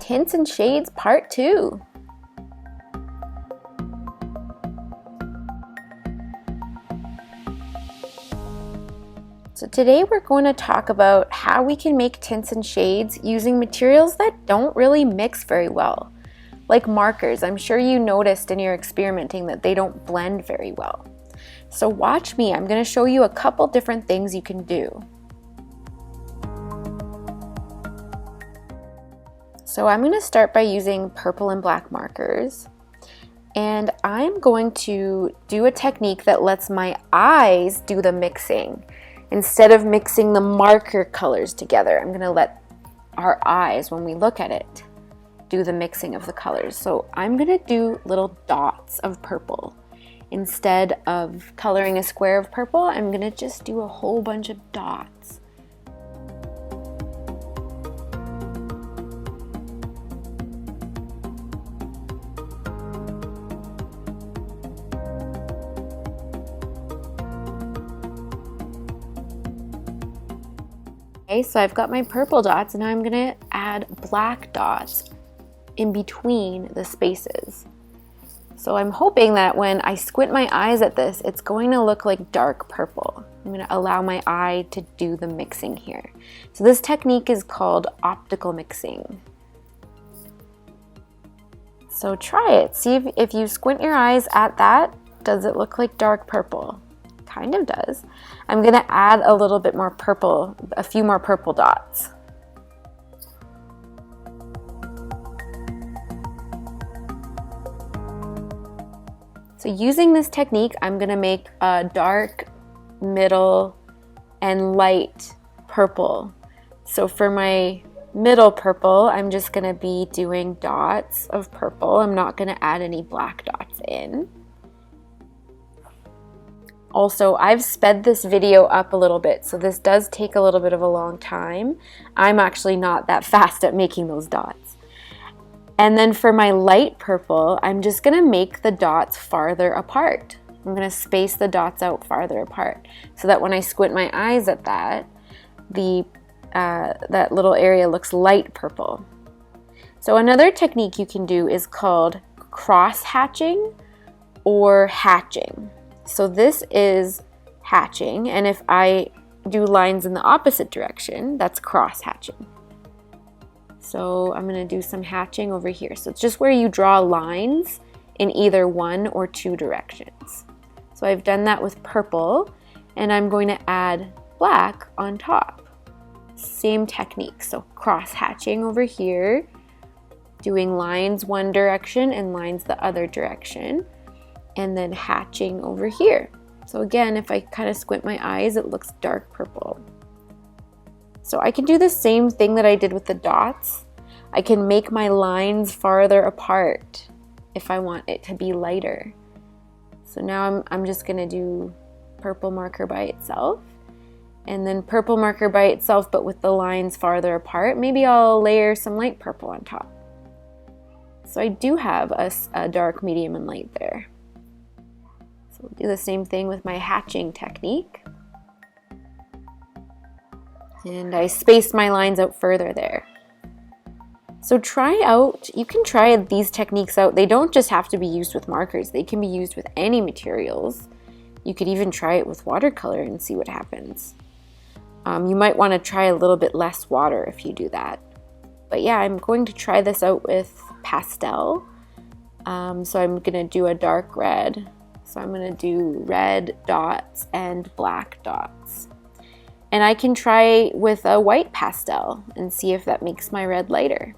Tints and Shades Part 2. So today we're going to talk about how we can make tints and shades using materials that don't really mix very well. Like markers, I'm sure you noticed in your experimenting that they don't blend very well. So watch me, I'm going to show you a couple different things you can do. So I'm going to start by using purple and black markers, and I'm going to do a technique that lets my eyes do the mixing. Instead of mixing the marker colors together, I'm going to let our eyes, when we look at it, do the mixing of the colors. So I'm going to do little dots of purple. Instead of coloring a square of purple, I'm going to just do a whole bunch of dots. Okay, so I've got my purple dots, and now I'm going to add black dots in between the spaces. So I'm hoping that when I squint my eyes at this, it's going to look like dark purple. I'm going to allow my eye to do the mixing here. So this technique is called optical mixing. So try it. See if you squint your eyes at that, does it look like dark purple? Kind of does. I'm going to add a little bit more purple, a few more purple dots. So using this technique, I'm going to make a dark, middle, and light purple. So for my middle purple, I'm just going to be doing dots of purple. I'm not going to add any black dots in. Also, I've sped this video up a little bit, so this does take a little bit of a long time. I'm actually not that fast at making those dots. And then for my light purple, I'm just going to make the dots farther apart. I'm going to space the dots out farther apart so that when I squint my eyes at that, that little area looks light purple. So another technique you can do is called cross hatching or hatching. So this is hatching, and if I do lines in the opposite direction, that's cross hatching. So I'm going to do some hatching over here. So it's just where you draw lines in either one or two directions. So I've done that with purple, and I'm going to add black on top. Same technique, so cross hatching over here, doing lines one direction and lines the other direction, and then hatching over here. So again, if I kind of squint my eyes, it looks dark purple. So I can do the same thing that I did with the dots. I can make my lines farther apart if I want it to be lighter. So now I'm just gonna do purple marker by itself, and then purple marker by itself, but with the lines farther apart. Maybe I'll layer some light purple on top. So I do have a dark, medium, and light there. So I'll do the same thing with my hatching technique. And I spaced my lines out further there. So you can try these techniques out. They don't just have to be used with markers. They can be used with any materials. You could even try it with watercolor and see what happens. You might want to try a little bit less water if you do that. But yeah, I'm going to try this out with pastel. So I'm going to do a dark red. So I'm going to do red dots and black dots. And I can try with a white pastel and see if that makes my red lighter.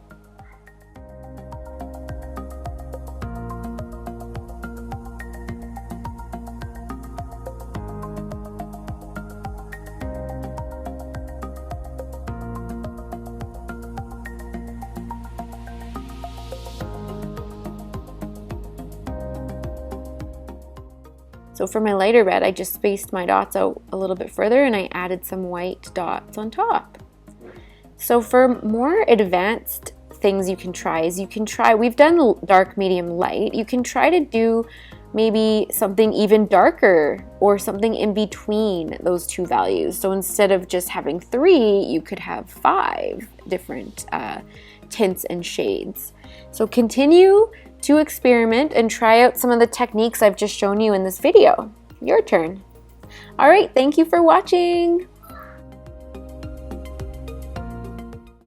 So for my lighter red, I just spaced my dots out a little bit further, and I added some white dots on top. So for more advanced things you can try is we've done dark, medium, light. You can try to do maybe something even darker or something in between those two values. So instead of just having 3, you could have 5 different tints and shades. So continue to experiment and try out some of the techniques I've just shown you in this video. Your turn. All right, thank you for watching.